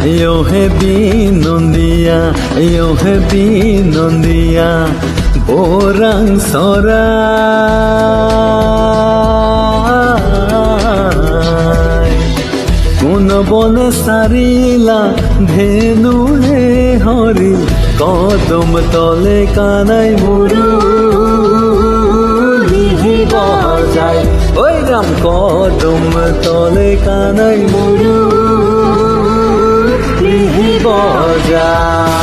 योहे binondia yohe binondia borang sora কোন বনে সারিলা ধেনু হে হরি কদম তলে কানাই মুরু লিহি বাজায় ওই রাম কদম তলে কানাই মুরু লিহি বাজায়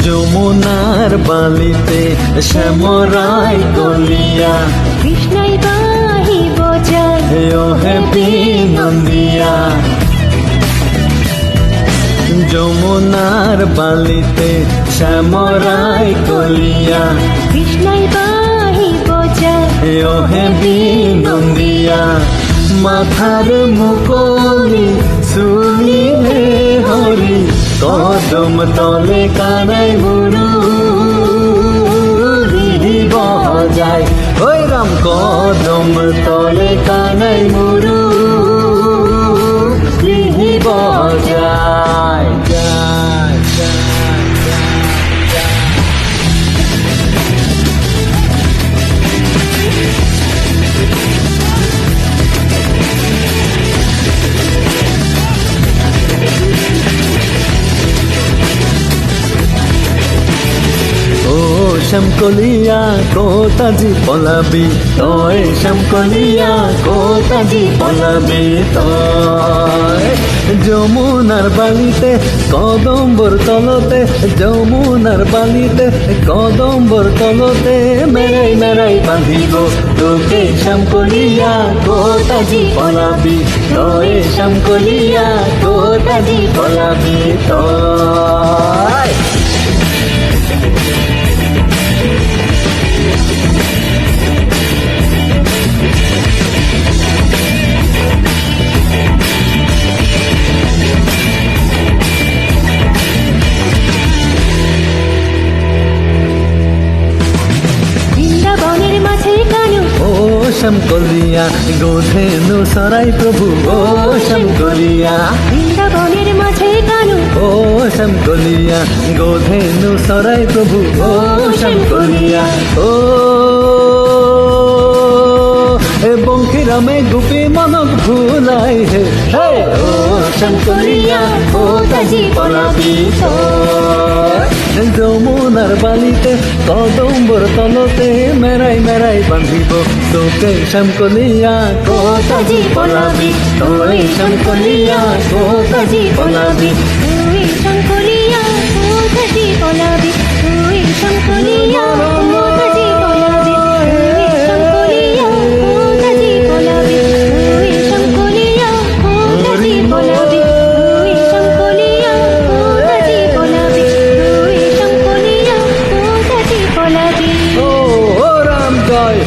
যমুনার বালিতে শ্যামরাই কলিয়া কৃষ্ণাই বাহি বোঝায় হে বিনন্দিয়া যমুনার বালিতে শ্যামরাই কলিয়া কৃষ্ণাই বাহি বোঝায় হে বিনন্দিয়া মাথার মুকলি শুনি হে হরি কদম তলে কানাই মুরু লিহি বাজায় ওই রাম কদম তলে কানাই মুরু লিহি বাজায় যায় যায় যায় শ্যামকলিয়া কোতাজি পলাবি তয় শ্যামকলিয়া কোতাজি পলাবি তয় যমুনার বালিতে কদম্বর তলতে যমুনার বালিতে কদম্বর তলতে মেরাই মেরাই বাঁধিব তোকে শ্যামকলিয়া কোতাজি পলাবি তয় শ্যামকলিয়া কোতাজি পলাবি তয় শ্যামকলিয়া গোধেনু সরাই প্রভু ও শ্যামকলিয়া বৃন্দাবনের মাঝে কানু ও শ্যামকলিয়া গোধেনু সরাই প্রভু ও শ্যামকলিয়া ও বঙ্কিরামে গুপি মনক ভুলাই হে ও শ্যামকলিয়া ও তাজি পলাবি যমুনার বালিতে কদম্বর তলতে মেরাই মেরাই বাঁধিব তোকে শ্যামকলিয়া কোতাজি পলাবি তোই শ্যামকলিয়া কোতাজি পলাবি তুই শঙ্কলিয়া কোথাজি পলাবি তুই শঙ্কলিয়া কোথাজি পলাবি তুই শঙ্কলিয়া কোথাজি পলাবি তুই শঙ্কলিয়া কোথাজি পলাবি তুই শঙ্কলিয়া কোথাজি পলাবি তুই শঙ্কলিয়া কোথাজি পলাবি ও রাম জয়